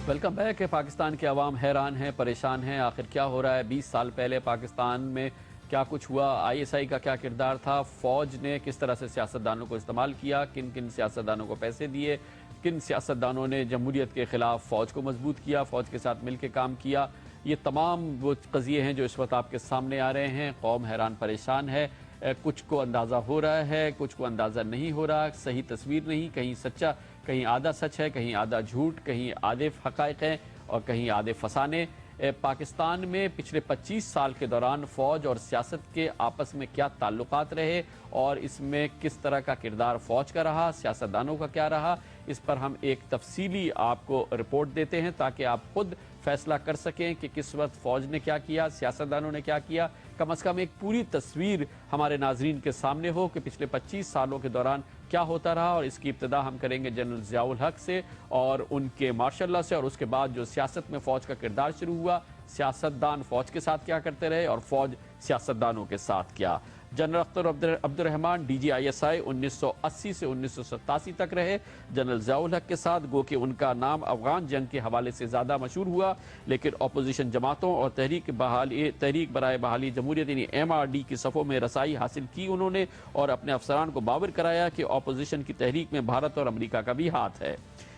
Welcome back ہے۔ پاکستان کے عوام حیران ہیں، پریشان ہیں، آخر کیا ہو رہا ہے؟ 20 سال پہلے پاکستان میں کیا کچھ ہوا؟ آئی ایس آئی کا کیا کردار تھا؟ فوج نے کس طرح سے سیاستدانوں کو استعمال کیا؟ کن کن سیاستدانوں کو پیسے دیے؟ کن سیاستدانوں نے جمہوریت کے خلاف فوج کو مضبوط کیا، فوج کے ساتھ مل کے کام کیا؟ یہ تمام وہ قضیے ہیں جو اس وقت آپ کے سامنے آ رہے ہیں۔ قوم حیران پریشان ہے، کچھ کو اندازہ ہو رہا ہے، کچھ کو اندازہ نہیں ہو رہا، صحیح تصویر نہیں، کہیں سچا، کہیں آدھا سچ ہے، کہیں آدھا جھوٹ، کہیں آدھے حقائق ہیں اور کہیں آدھے فسانے۔ پاکستان میں پچھلے 25 سال کے دوران فوج اور سیاست کے آپس میں کیا تعلقات رہے اور اس میں کس طرح کا کردار فوج کا رہا، سیاستدانوں کا کیا رہا، اس پر ہم ایک تفصیلی آپ کو رپورٹ دیتے ہیں تاکہ آپ خود فیصلہ کر سکیں کہ کس وقت فوج نے کیا کیا، سیاستدانوں نے کیا کیا۔ کم از کم ایک پوری تصویر ہمارے ناظرین کے سامنے ہو کہ پچھلے 25 سالوں کے دوران کیا ہوتا رہا۔ اور اس کی ابتدا ہم کریں گے جنرل ضیاء الحق سے اور ان کے مارشل لا سے، اور اس کے بعد جو سیاست میں فوج کا کردار شروع ہوا، سیاستدان فوج کے ساتھ کیا کرتے رہے اور فوج سیاستدانوں کے ساتھ کیا۔ جنرل اختر عبد الرحمان ڈی جی آئی ایس آئی 1980 سے 1987 تک رہے۔ جنرل ضیاء الحق کے ساتھ گو کہ ان کا نام افغان جنگ کے حوالے سے زیادہ مشہور ہوا، لیکن اپوزیشن جماعتوں اور تحریک برائے بحالی جمہوریت یعنی MRD کی صفوں میں رسائی حاصل کی انہوں نے، اور اپنے افسران کو باور کرایا کہ اپوزیشن کی تحریک میں بھارت اور امریکہ کا بھی ہاتھ ہے۔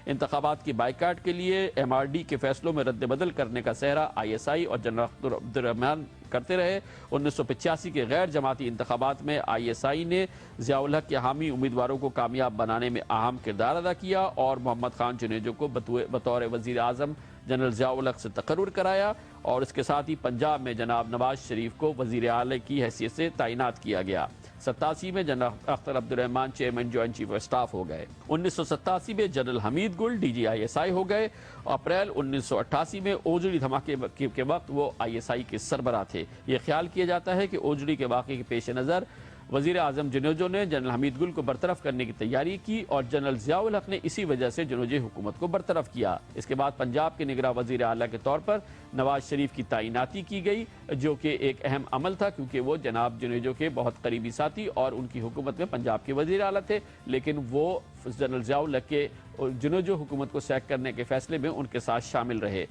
انتخابات کی بائیکاٹ کے لیے MRD کے فیصلوں میں رد بدل کرنے کا سہرا ISI اور جنرل اختر عبد الرحمان کرتے رہے۔ 1985 کے غیر جماعتی انتخابات میں ISI نے ضیاء الحق کے حامی امیدواروں کو کامیاب بنانے میں اہم کردار ادا کیا اور محمد خان جنیجو کو بطور وزیر اعظم جنرل ضیاء الحق سے تقرر کرایا، اور اس کے ساتھ ہی پنجاب میں جناب نواز شریف کو وزیر اعلیٰ کی حیثیت سے تعینات کیا گیا۔ 87 میں general Akhtar Abdur Rahman chairman joint chief of staff ہو گئے۔ 1987 میں جنرل حمید گل DGISI ہو گئے۔ اپریل 1988 میں اوجڑی دھماکے کے وقت وہ ISI کے سربراہ تھے۔ یہ خیال کیا جاتا ہے کہ اوجڑی کے واقعے کے پیش نظر وزیر اعظم جنیجو نے جنرل حمید گل کو برطرف کرنے کی تیاری کی اور جنرل ضیاء الحق نے اسی وجہ سے جنوجی حکومت کو برطرف کیا۔ اس کے بعد پنجاب کے نگراں وزیر اعلیٰ کے طور پر نواز شریف کی تعیناتی کی گئی، جو کہ ایک اہم عمل تھا کیونکہ وہ جناب جنیجو کے بہت قریبی ساتھی اور ان کی حکومت میں پنجاب کے وزیر اعلیٰ تھے، لیکن وہ جنرل ضیاء الحق کے جنوجو حکومت کو سیک کرنے کے فیصلے میں ان کے ساتھ شامل رہے۔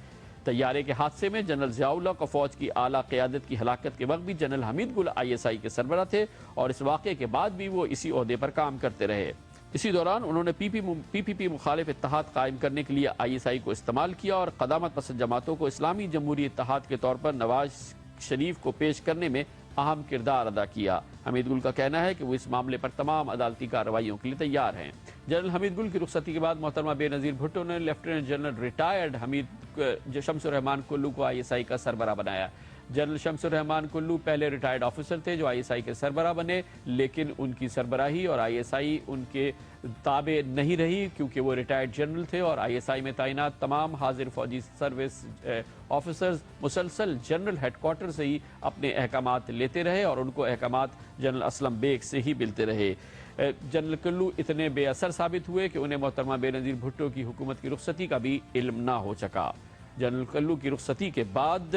طیارے کے حادثے میں جنرل ضیاء الحق اور فوج کی اعلیٰ قیادت کی ہلاکت کے وقت بھی جنرل حمید گل ISI کے سربراہ تھے، اور اس واقعے کے بعد بھی وہ اسی عہدے پر کام کرتے رہے۔ اسی دوران انہوں نے PPP مخالف اتحاد قائم کرنے کے لیے ISI کو استعمال کیا اور قدامت پسند جماعتوں کو اسلامی جمہوری اتحاد کے طور پر نواز شریف کو پیش کرنے میں اہم کردار ادا کیا۔ حمید گل کا کہنا ہے کہ وہ اس معاملے پر تمام عدالتی کارروائیوں کے لیے تیار ہیں۔ جنرل حمید گل کی رخصتی کے بعد محترمہ بے نظیر بھٹو نے لیفٹیننٹ جنرل ریٹائرڈ شمس الرحمان کلو کو ISI کا سربراہ بنایا۔ جنرل شمس الرحمان کلو پہلے ریٹائرڈ آفیسر تھے جو ISI کے سربراہ بنے، لیکن ان کی سربراہی اور ISI ان کے تابع نہیں رہی کیونکہ وہ ریٹائرڈ جنرل تھے، اور ISI میں تعینات تمام حاضر فوجی سروس آفیسرز مسلسل جنرل ہیڈ کوارٹر سے ہی اپنے احکامات لیتے رہے اور ان کو احکامات جنرل اسلم بیگ سے ہی ملتے رہے۔ جنرل کلو اتنے بے اثر ثابت ہوئے کہ انہیں محترمہ بے نظیر بھٹو کی حکومت کی رخصتی کا بھی علم نہ ہو سکا۔ جنرل کلو کی رخصتی کے بعد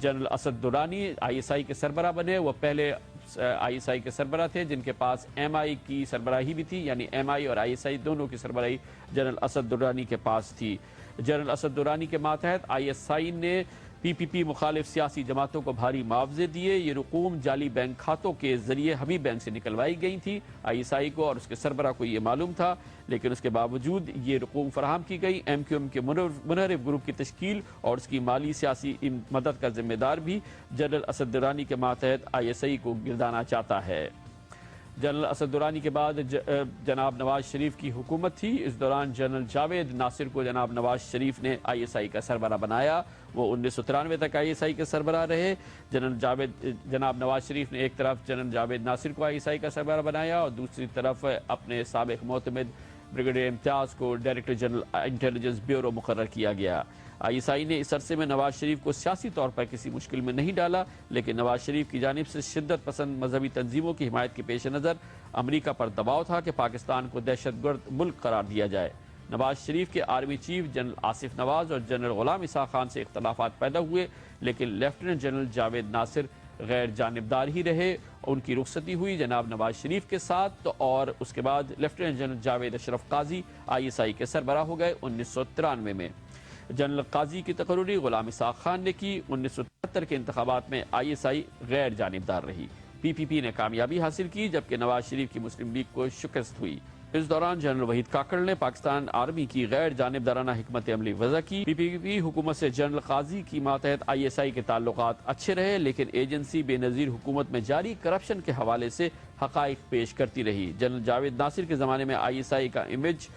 جنرل اسد درانی ISI کے سربراہ بنے۔ وہ پہلے ISI کے سربراہ تھے جن کے پاس MI کی سربراہی بھی تھی، یعنی MI اور ISI دونوں کی سربراہی جنرل اسد درانی کے پاس تھی۔ جنرل اسد درانی کے ماتحت ISI نے PPP مخالف سیاسی جماعتوں کو بھاری معاوضے دیے۔ یہ رقوم جعلی بینک کھاتوں کے ذریعے حبیب بینک سے نکلوائی گئی تھی۔ ISI کو اور اس کے سربراہ کو یہ معلوم تھا، لیکن اس کے باوجود یہ رقوم فراہم کی گئی۔ MQM کے منحرف گروپ کی تشکیل اور اس کی مالی سیاسی مدد کا ذمہ دار بھی جنرل اسد درانی کے ماتحت ISI کو گردانا چاہتا ہے۔ جنرل اسد درانی کے بعد جناب نواز شریف کی حکومت تھی۔ اس دوران جنرل جاوید ناصر کو جناب نواز شریف نے ISI کا سربراہ بنایا۔ وہ 1993 تک ISI کے سربراہ رہے۔ جناب نواز شریف نے ایک طرف جنرل جاوید ناصر کو ISI کا سربراہ بنایا اور دوسری طرف اپنے سابق معتمد بریگیڈیئر امتیاز کو ڈائریکٹر جنرل انٹیلیجنس بیورو مقرر کیا گیا۔ ISI نے اس عرصے میں نواز شریف کو سیاسی طور پر کسی مشکل میں نہیں ڈالا، لیکن نواز شریف کی جانب سے شدت پسند مذہبی تنظیموں کی حمایت کے پیش نظر امریکہ پر دباؤ تھا کہ پاکستان کو دہشت گرد ملک قرار دیا جائے۔ نواز شریف کے آرمی چیف جنرل آصف نواز اور جنرل غلام اسحاق خان سے اختلافات پیدا ہوئے، لیکن لیفٹیننٹ جنرل جاوید ناصر غیر جانبدار ہی رہے۔ ان کی رخصتی ہوئی جناب نواز شریف کے ساتھ، اور اس کے بعد لیفٹیننٹ جنرل جاوید اشرف قاضی ISI کے سربراہ ہو گئے 1993 میں۔ جنرل قاضی کی تقرری غلام اسحاق خان نے کی۔ 1973 کے انتخابات میں آئی ایس آئی غیر جانبدار رہی۔ پی پی پی نے کامیابی حاصل کی جبکہ نواز شریف کی مسلم لیگ کو شکست ہوئی۔ اس دوران جنرل وحید کاکڑ نے پاکستان آرمی کی غیر جانبدارانہ حکمت عملی وضع کی۔ پی پی پی حکومت سے جنرل قاضی کی ماتحت آئی ایس آئی کے تعلقات اچھے رہے، لیکن ایجنسی بے نظیر حکومت میں جاری کرپشن کے حوالے سے حقائق پیش کرتی رہی۔ جنرل جاوید ناصر کے زمانے میں آئی ایس آئی کا امیج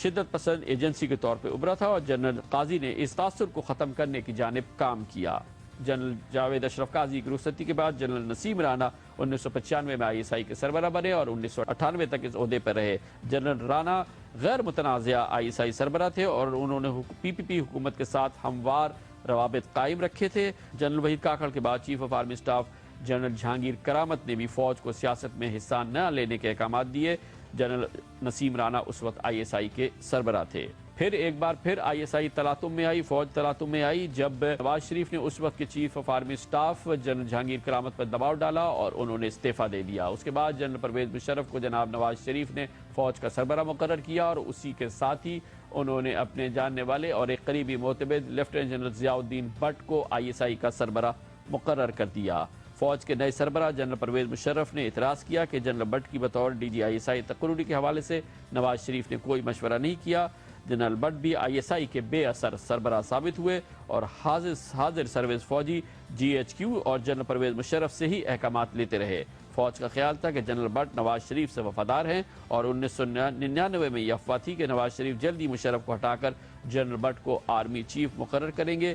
شدت پسند ایجنسی کے طور پر ابھرا تھا اور جنرل قاضی نے اس تاثر کو ختم کرنے کی جانب کام کیا۔ جنرل جاوید اشرف قاضی کی رخصتی کے بعد جنرل نسیم رانا 1995 میں آئی ایس آئی کے سربراہ بنے اور 1998 تک اس عہدے پر رہے۔ جنرل رانا غیر متنازعہ آئی ایس آئی سربراہ تھے اور انہوں نے پی پی پی حکومت کے ساتھ ہموار روابط قائم رکھے تھے۔ جنرل وحید کاکڑ کے بعد chief of army staff general Jahangir کرامت نے بھی فوج کو سیاست میں حصہ نہ لینے کے احکامات دیے۔ جنرل نسیم رانا اس وقت آئی ایس آئی کے سربراہ تھے۔ پھر ایک بار پھر آئی ایس آئی تلاطم میں آئی، فوج تلاطم میں آئی جب نواز شریف نے اس وقت کے chief of army staff general Jahangir کرامت پر دباؤ ڈالا اور انہوں نے استعفیٰ دے دیا۔ اس کے بعد جنرل پرویز مشرف کو جناب نواز شریف نے فوج کا سربراہ مقرر کیا اور اسی کے ساتھ ہی انہوں نے اپنے جاننے والے اور ایک قریبی معتمد lieutenant general Zia Uddin but کو آئی ایس آئی کا سربراہ مقرر کر دیا۔ فوج کے نئے سربراہ جنرل پرویز مشرف نے اعتراض کیا کہ جنرل بٹ کی بطور ڈی جی آئی ایس آئی تقرری کے حوالے سے نواز شریف نے کوئی مشورہ نہیں کیا۔ جنرل بٹ بھی آئی ایس آئی کے بے اثر سربراہ ثابت ہوئے اور حاضر سروس فوجی جی ایچ کیو اور جنرل پرویز مشرف سے ہی احکامات لیتے رہے۔ فوج کا خیال تھا کہ جنرل بٹ نواز شریف سے وفادار ہیں اور 1999 میں یہ افواہ تھی کہ نواز شریف جلدی مشرف کو ہٹا کر جنرل بٹ کو آرمی چیف مقرر کریں گے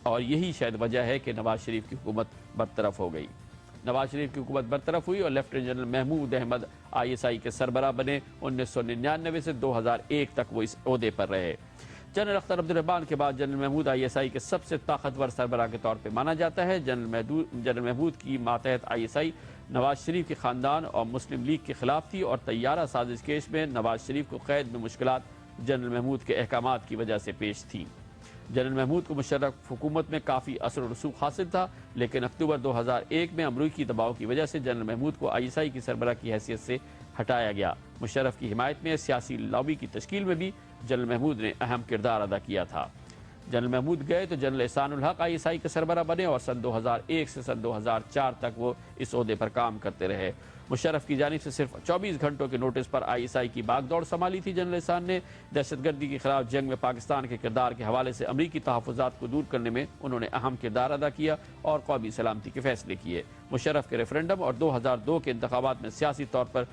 اور یہی شاید وجہ ہے کہ نواز شریف کی حکومت برطرف ہو گئی۔ نواز شریف کی حکومت برطرف ہوئی اور lieutenant general Mahmood Ahmed I S I کے سربراہ بنے۔ 1999 سے 2001 تک وہ اس عہدے پر رہے۔ جنرل اختر عبدالرحمان کے بعد general Mahmood I S I کے سب سے طاقتور سربراہ کے طور پہ مانا جاتا ہے۔ جنرل محمود کی ماتحت آئی ایس آئی نواز شریف کے خاندان اور مسلم لیگ کے خلاف تھی اور طیارہ سازش کیس میں نواز شریف کو قید میں مشکلات جنرل محمود کے احکامات کی وجہ سے پیش تھیں۔ جنرل محمود کو مشرف حکومت میں کافی اثر و رسوخ حاصل تھا، لیکن اکتوبر 2001 میں امریکی دباؤ کی وجہ سے جنرل محمود کو آئی ایس آئی کی سربراہ کی حیثیت سے ہٹایا گیا۔ مشرف کی حمایت میں سیاسی لابی کی تشکیل میں بھی جنرل محمود نے اہم کردار ادا کیا تھا۔ جنرل محمود گئے تو general Ehsan ul Haq I S I کے سربراہ بنے اور سن 2001 سے سن 2004 تک وہ اس عہدے پر کام کرتے رہے۔ مشرف کی جانب سے صرف 24 گھنٹوں کے نوٹس پر آئی ایس آئی کی باغ دوڑ سنبھالی تھی۔ جنرل احسان نے دہشت گردی کے خلاف جنگ میں پاکستان کے کردار کے حوالے سے امریکی تحفظات کو دور کرنے میں انہوں نے اہم کردار ادا کیا اور قومی سلامتی کے فیصلے کیے۔ مشرف کے ریفرنڈم اور 2002 کے انتخابات میں سیاسی طور پر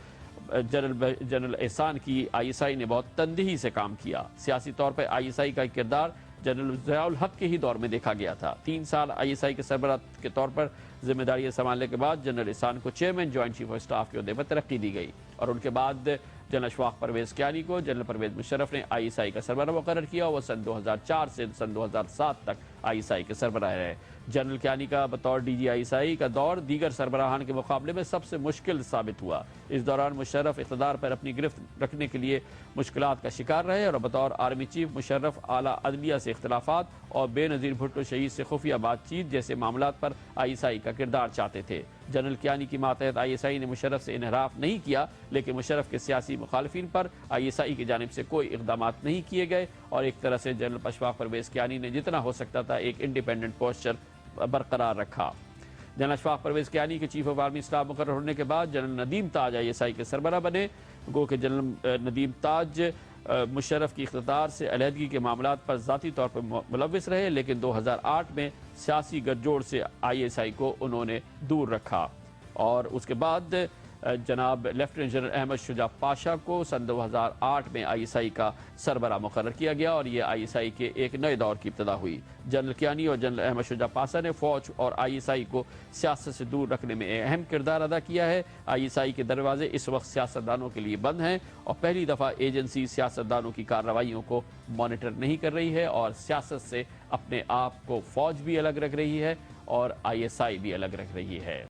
جنرل احسان کی آئی ایس آئی نے بہت تندہی سے کام کیا۔ سیاسی طور پر آئی ایس آئی کا کردار جنرل ضیاء الحق کے ہی دور میں دیکھا گیا تھا۔ 3 سال آئی ایس آئی کے سربراہ کے طور پر ذمہ داریاں سنبھالنے کے بعد جنرل احسان کو chairman joint chief of staff کے عہدے پر ترقی دی گئی اور ان کے بعد جنرل اشفاق پرویز کیانی کو جنرل پرویز مشرف نے آئی ایس آئی کا سربراہ مقرر کیا۔ وہ سن 2004 سے سن 2007 تک آئی ایس آئی کے سربراہ رہے۔ جنرل کیانی کا بطور ڈی جی آئی ایس آئی کا دور دیگر سربراہان کے مقابلے میں سب سے مشکل ثابت ہوا۔ اس دوران مشرف اقتدار پر اپنی گرفت رکھنے کے لیے مشکلات کا شکار رہے اور بطور آرمی چیف مشرف اعلیٰ عدلیہ سے اختلافات اور بے نظیر بھٹو شہید سے خفیہ بات چیت جیسے معاملات پر آئی ایس آئی کا کردار چاہتے تھے۔ جنرل کیانی کی ماتحت آئی ایس آئی نے مشرف سے انحراف نہیں کیا، لیکن مشرف کے سیاسی مخالفین پر آئی ایس آئی کی جانب سے کوئی اقدامات نہیں کیے گئے اور ایک طرح سے جنرل اشفاق پرویز کیانی نے جتنا ہو سکتا تھا ایک انڈیپینڈنٹ پوسچر برقرار رکھا۔ جنرل اشفاق پرویز کیانی کے چیف آف آرمی اسٹاف مقرر ہونے کے بعد general Nadeem Taj I S I کے سربراہ بنے۔ گو کہ جنرل ندیم تاج مشرف کی اقتدار سے علیحدگی کے معاملات پر ذاتی طور پر ملوث رہے، لیکن 2008 میں سیاسی گٹھ جوڑ سے آئی ایس آئی کو انہوں نے دور رکھا اور اس کے بعد جناب لیفٹیننٹ جنرل احمد شجاع پاشا کو سن 2008 میں آئی ایس آئی کا سربراہ مقرر کیا گیا اور یہ آئی ایس آئی کے ایک نئے دور کی ابتدا ہوئی۔ جنرل کیانی اور جنرل احمد شجاع پاشا نے فوج اور آئی ایس آئی کو سیاست سے دور رکھنے میں اہم کردار ادا کیا ہے۔ آئی ایس آئی کے دروازے اس وقت سیاستدانوں کے لیے بند ہیں اور پہلی دفعہ ایجنسی سیاستدانوں کی کارروائیوں کو مانیٹر نہیں کر رہی ہے اور سیاست سے اپنے آپ کو فوج بھی الگ رکھ رہی ہے اور آئی ایس آئی بھی الگ رکھ رہی ہے۔